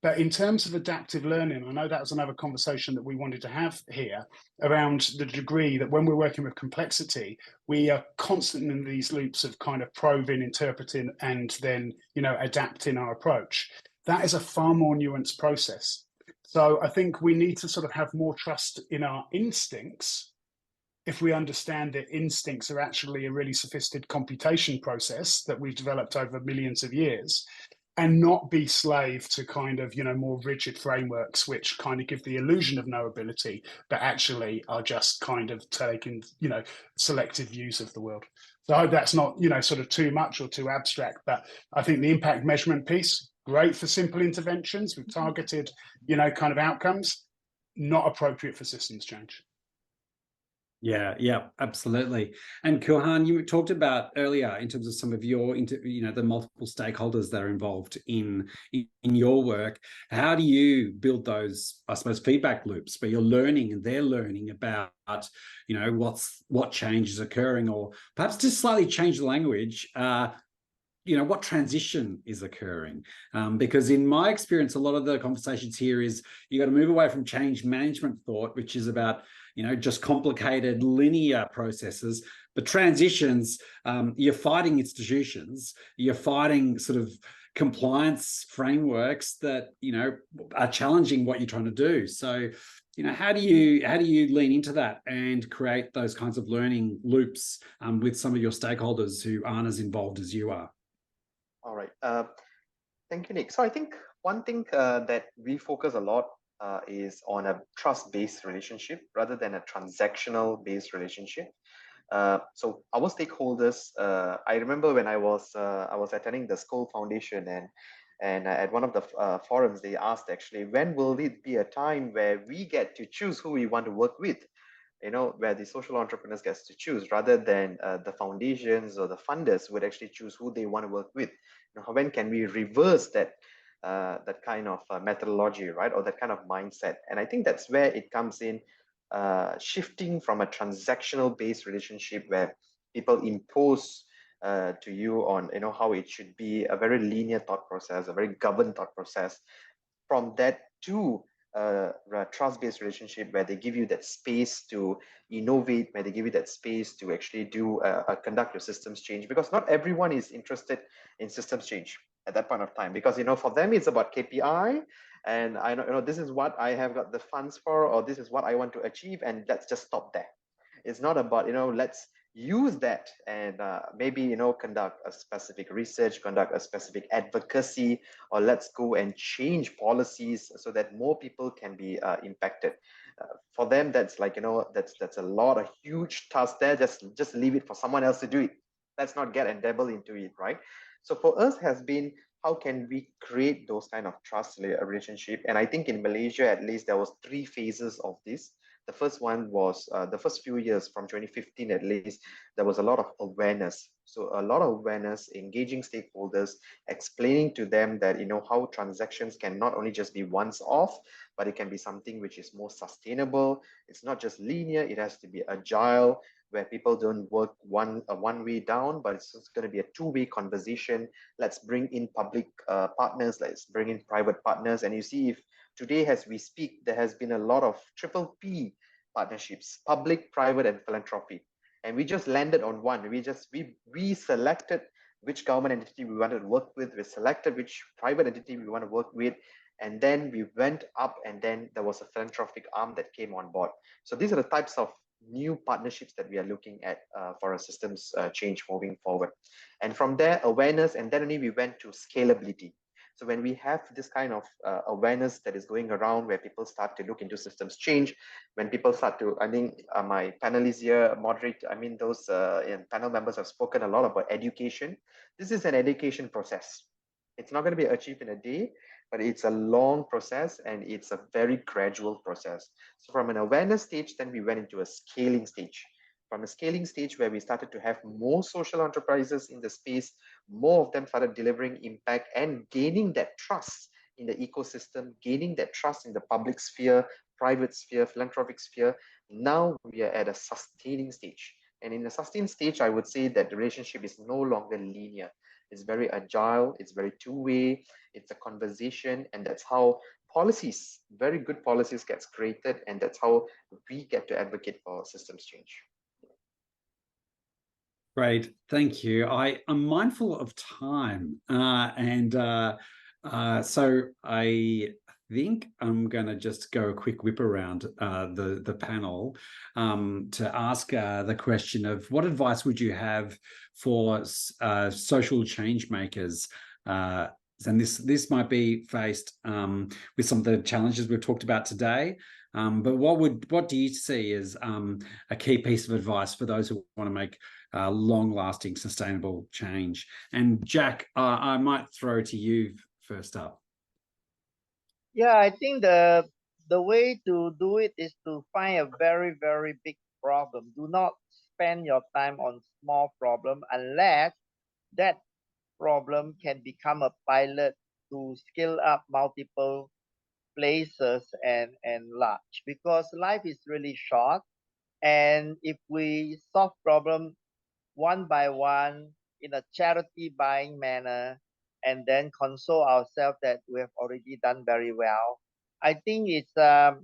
But in terms of adaptive learning, I know that was another conversation that we wanted to have here around the degree that when we're working with complexity, we are constantly in these loops of kind of probing, interpreting, and then, adapting our approach. That is a far more nuanced process. So I think we need to sort of have more trust in our instincts if we understand that instincts are actually a really sophisticated computation process that we've developed over millions of years, and not be slave to kind of, more rigid frameworks, which kind of give the illusion of knowability, but actually are just kind of taking, selective views of the world. So I hope that's not, sort of too much or too abstract, but I think the impact measurement piece, great for simple interventions with targeted, kind of outcomes, not appropriate for systems change. Yeah, absolutely. And Kuhan, you talked about earlier in terms of some of your, the multiple stakeholders that are involved in your work. How do you build those, I suppose, feedback loops where you're learning and they're learning about, what change is occurring, or perhaps just slightly change the language, what transition is occurring? Because in my experience, a lot of the conversations here is you got to move away from change management thought, which is about, just complicated linear processes. But transitions, you're fighting institutions, you're fighting sort of compliance frameworks that, are challenging what you're trying to do. So, how do you lean into that and create those kinds of learning loops with some of your stakeholders who aren't as involved as you are? All right. Thank you, Nick. So I think one thing that we focus a lot is on a trust-based relationship rather than a transactional-based relationship. So our stakeholders, I remember when I was attending the Skoll Foundation, and at one of the forums, they asked actually, when will it be a time where we get to choose who we want to work with? Where the social entrepreneurs gets to choose rather than the foundations or the funders would actually choose who they want to work with. When can we reverse that kind of methodology, right? Or that kind of mindset? And I think that's where it comes in, shifting from a transactional based relationship where people impose to you on, how it should be, a very linear thought process, a very governed thought process, from that to a trust-based relationship where they give you that space to innovate, where they give you that space to actually do conduct your systems change, because not everyone is interested in systems change at that point of time, because for them it's about KPI, and I know this is what I have got the funds for, or this is what I want to achieve, and let's just stop there. It's not about let's use that and maybe conduct a specific research, conduct a specific advocacy, or let's go and change policies so that more people can be impacted. For them, that's like that's a lot of huge task there. Just leave it for someone else to do it. Let's not get and dabble into it, right? So for us has been, how can we create those kind of trust relationship? And I think in Malaysia, at least, there was 3 phases of this. The first one was the first few years from 2015, at least, there was a lot of awareness. So a lot of awareness, engaging stakeholders, explaining to them that, how transactions can not only just be once off, but it can be something which is more sustainable. It's not just linear, it has to be agile, where people don't work one way down, but it's going to be a 2-way conversation. Let's bring in public partners, let's bring in private partners. And you see, if today, as we speak, there has been a lot of P partnerships, public, private, and philanthropy. And we just landed on one. We selected which government entity we wanted to work with. We selected which private entity we want to work with. And then we went up, and then there was a philanthropic arm that came on board. So these are the types of new partnerships that we are looking at for a systems change moving forward. And from there, awareness, and then only we went to scalability. So when we have this kind of awareness that is going around, where people start to look into systems change, when people start to, I think my panelists here, moderate, I mean, those panel members have spoken a lot about education. This is an education process. It's not going to be achieved in a day, but it's a long process and it's a very gradual process. So from an awareness stage, then we went into a scaling stage. From a scaling stage where we started to have more social enterprises in the space, more of them started delivering impact and gaining that trust in the ecosystem, gaining that trust in the public sphere, private sphere, philanthropic sphere. Now we are at a sustaining stage. And in the sustained stage, I would say that the relationship is no longer linear. It's very agile, it's very two-way, it's a conversation, and that's how policies, very good policies gets created, and that's how we get to advocate for systems change. Great, thank you. I'm mindful of time, so I think I'm going to just go a quick whip around the panel to ask the question of what advice would you have for social change makers? And this might be faced with some of the challenges we've talked about today. But what do you see as a key piece of advice for those who want to make long-lasting, sustainable change? And Jack, I might throw to you first up. Yeah, I think the way to do it is to find a very, very big problem. Do not spend your time on small problem unless that problem can become a pilot to scale up multiple places and large, because life is really short. And if we solve problem one by one in a charity buying manner and then console ourselves that we have already done very well, I think it's a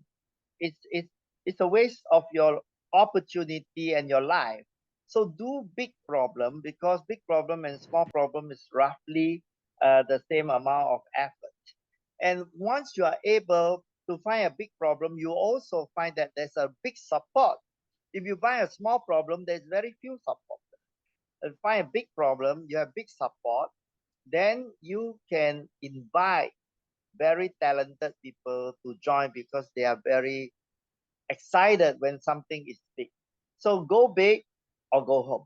waste of your opportunity and your life. So do big problem, because big problem and small problem is roughly the same amount of effort. And once you are able to find a big problem, you also find that there's a big support. If you find a small problem, there's very few support. And find a big problem, you have big support, then you can invite very talented people to join, because they are very excited when something is big. So go big or go home.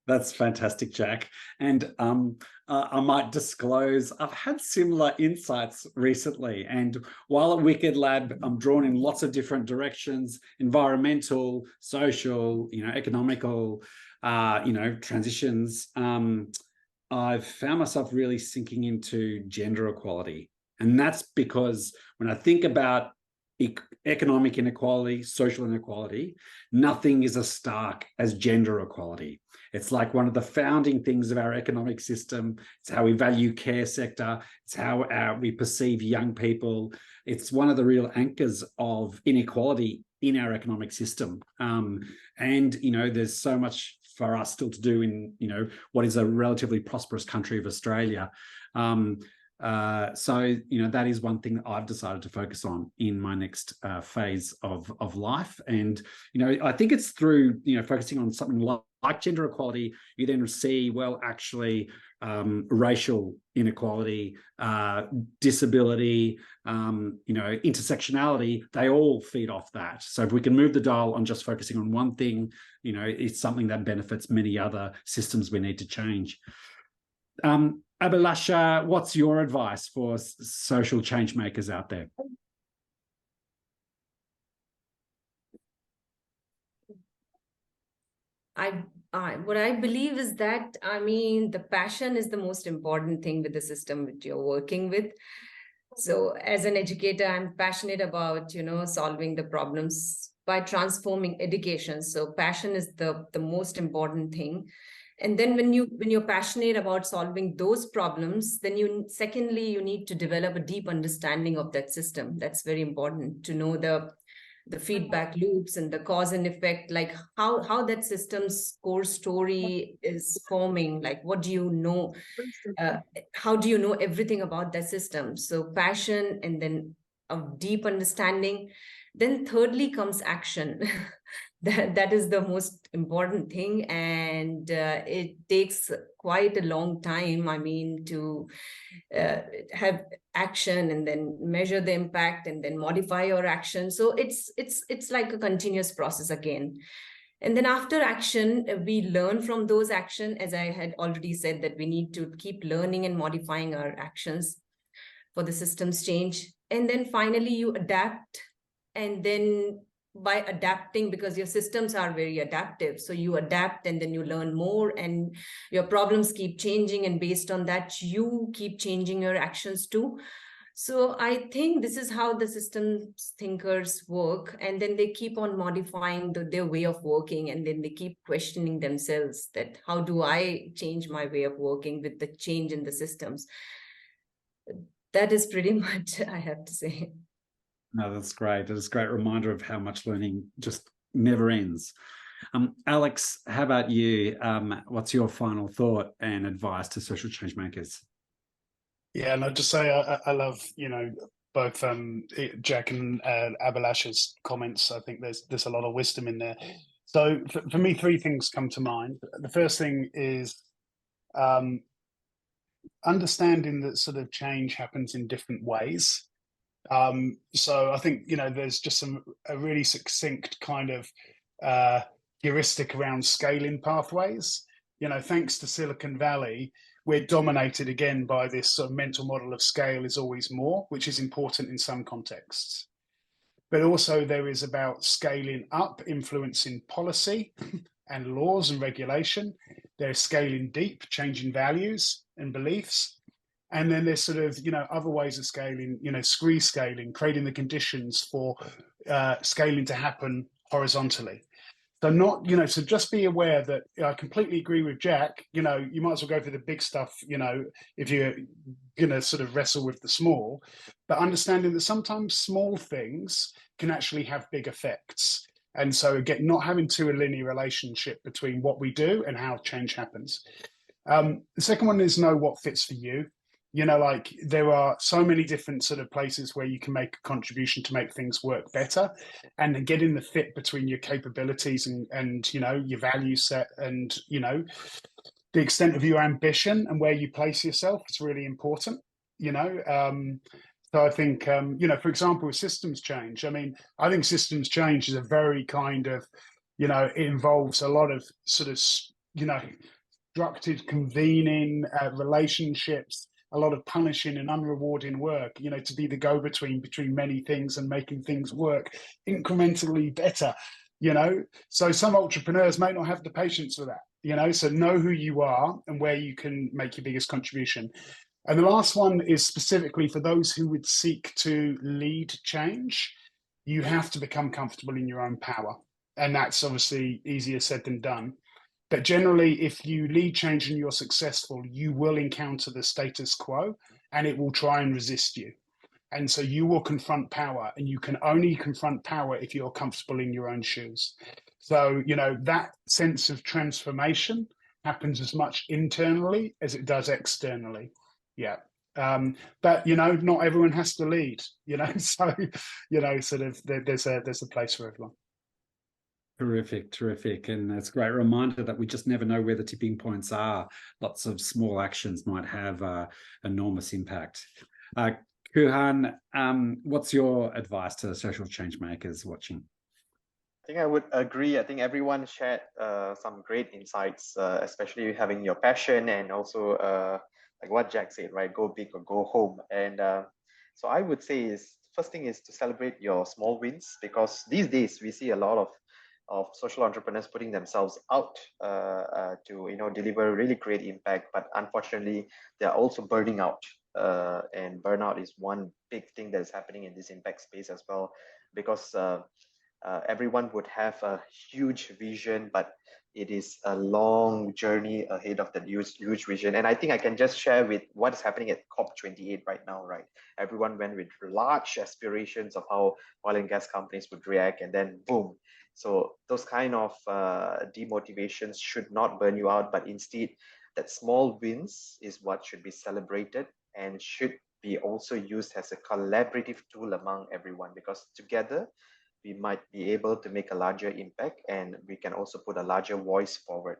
That's fantastic, Jack. And I might disclose, I've had similar insights recently. And while at Wicked Lab, I'm drawn in lots of different directions: environmental, social, economical, transitions. I've found myself really sinking into gender equality. And that's because when I think about economic inequality, social inequality, nothing is as stark as gender equality. It's like one of the founding things of our economic system. It's how we value care sector. It's how we perceive young people. It's one of the real anchors of inequality in our economic system. There's so much for us still to do in, what is a relatively prosperous country of Australia. That is one thing that I've decided to focus on in my next phase of life. And, I think it's through, focusing on something like gender equality, you then see, well, actually, racial inequality, disability, intersectionality, they all feed off that. So if we can move the dial on just focusing on one thing, it's something that benefits many other systems we need to change. Abhilasha, what's your advice for social change makers out there? What I believe is that, the passion is the most important thing with the system that you're working with. So as an educator, I'm passionate about, solving the problems by transforming education. So passion is the most important thing. And then when you're passionate about solving those problems, then secondly, you need to develop a deep understanding of that system. That's very important, to know the feedback loops and the cause and effect, like how that system's core story is forming. Like, what do you know? How do you know everything about that system? So passion, and then a deep understanding. Then thirdly comes action. That is the most important thing, and it takes quite a long time, I mean, to have action and then measure the impact and then modify your action. So it's like a continuous process again. And then after action, we learn from those action. As I had already said, that we need to keep learning and modifying our actions for the systems change. And then finally you adapt. And then by adapting, because your systems are very adaptive, so you adapt and then you learn more, and your problems keep changing, and based on that you keep changing your actions too. So I think this is how the systems thinkers work, and then they keep on modifying their way of working, and then they keep questioning themselves that how do I change my way of working with the change in the systems. That is pretty much, I have to say. No, that's great. It's a great reminder of how much learning just never ends. Alex, how about you? What's your final thought and advice to social change makers? Yeah, and I'd just say I love, both Jack and Abhilasha's comments. I think there's a lot of wisdom in there. So for me, three things come to mind. The first thing is understanding that sort of change happens in different ways. So I think, there's just a really succinct kind of heuristic around scaling pathways. Thanks to Silicon Valley, we're dominated again by this sort of mental model of scale is always more, which is important in some contexts. But also there is about scaling up, influencing policy and laws and regulation. There's scaling deep, changing values and beliefs. And then there's sort of, other ways of scaling, scree scaling, creating the conditions for scaling to happen horizontally. So so just be aware that I completely agree with Jack, you might as well go for the big stuff, if you're going to sort of wrestle with the small, but understanding that sometimes small things can actually have big effects. And so again, not having a linear relationship between what we do and how change happens. The second one is know what fits for you. Like there are so many different sort of places where you can make a contribution to make things work better, and getting the fit between your capabilities and your value set and the extent of your ambition and where you place yourself is really important. So I think for example, with systems change, I think systems change is a very kind of it involves a lot of sort of structured convening relationships, a lot of punishing and unrewarding work, to be the go-between between many things and making things work incrementally better, So some entrepreneurs may not have the patience for that, so know who you are and where you can make your biggest contribution. And the last one is specifically for those who would seek to lead change. You have to become comfortable in your own power. And that's obviously easier said than done. But generally, if you lead change and you're successful, you will encounter the status quo and it will try and resist you. And so you will confront power, and you can only confront power if you're comfortable in your own shoes. So, that sense of transformation happens as much internally as it does externally. Yeah. But, not everyone has to lead, so, sort of there's a place for everyone. Terrific. And it's a great reminder that we just never know where the tipping points are. Lots of small actions might have enormous impact. Kuhan, what's your advice to social change makers watching? I think I would agree. I think everyone shared some great insights, especially having your passion and also like what Jack said, right? Go big or go home. And so I would say first thing is to celebrate your small wins, because these days we see a lot of social entrepreneurs putting themselves out to deliver really great impact, but unfortunately they're also burning out, and burnout is one big thing that is happening in this impact space as well, because everyone would have a huge vision, but it is a long journey ahead of that huge vision. And I think I can just share with what is happening at COP28 right now, right? Everyone went with large aspirations of how oil and gas companies would react, and then boom. So those kind of demotivations should not burn you out, but instead that small wins is what should be celebrated and should be also used as a collaborative tool among everyone, because together we might be able to make a larger impact, and we can also put a larger voice forward.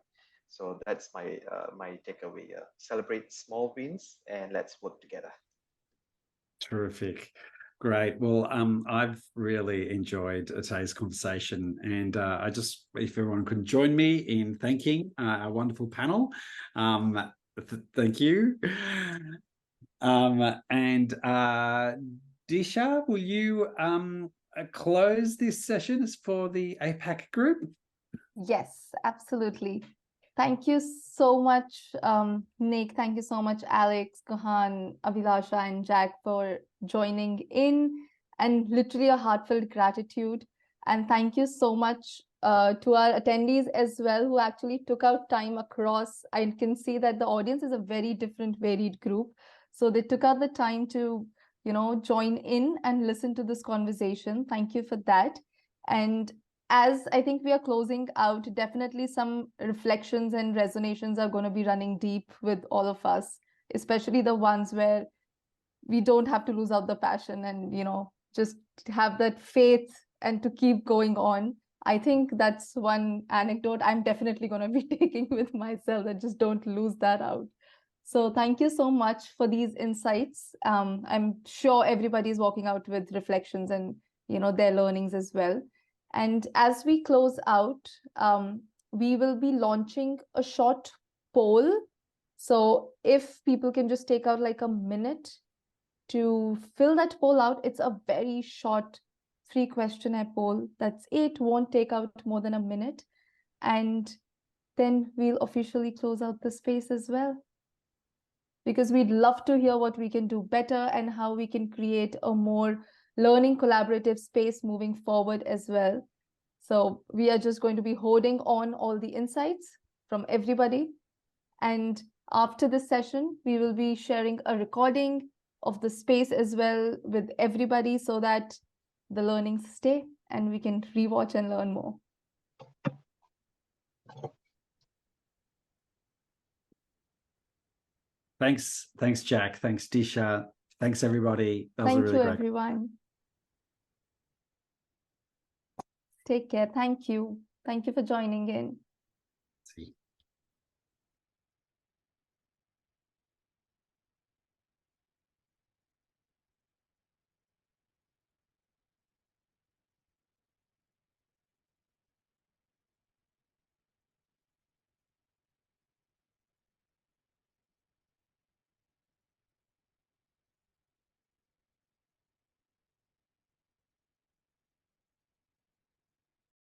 So that's my my takeaway. Celebrate small wins and let's work together. Terrific. Great. Well, I've really enjoyed today's conversation, and I just, if everyone could join me in thanking our wonderful panel. Thank you. And Disha, will you close this session for the APAC group? Yes, absolutely. Thank you so much, Nick. Thank you so much, Alex, Kuhan, Abhilasha, and Jack for joining in, and literally a heartfelt gratitude. And thank you so much to our attendees as well, who actually took out time across. I can see that the audience is a very different, varied group. So they took out the time to, join in and listen to this conversation. Thank you for that. And as I think we are closing out, definitely some reflections and resonations are going to be running deep with all of us, especially the ones where we don't have to lose out the passion and, just have that faith and to keep going on. I think that's one anecdote I'm definitely going to be taking with myself, that just don't lose that out. So thank you so much for these insights. I'm sure everybody's walking out with reflections and, their learnings as well. And as we close out, we will be launching a short poll. So if people can just take out like a minute to fill that poll out, it's a very short 3-questionnaire poll. That's it, won't take out more than a minute. And then we'll officially close out the space as well, because we'd love to hear what we can do better and how we can create a more learning collaborative space moving forward as well. So we are just going to be holding on all the insights from everybody. And after this session, we will be sharing a recording of the space as well with everybody, so that the learnings stay and we can rewatch and learn more. Thanks, Jack. Thanks, Disha. Thanks, everybody. That was a Thank really you, great. everyone. Take care. Thank you. Thank you for joining in. See.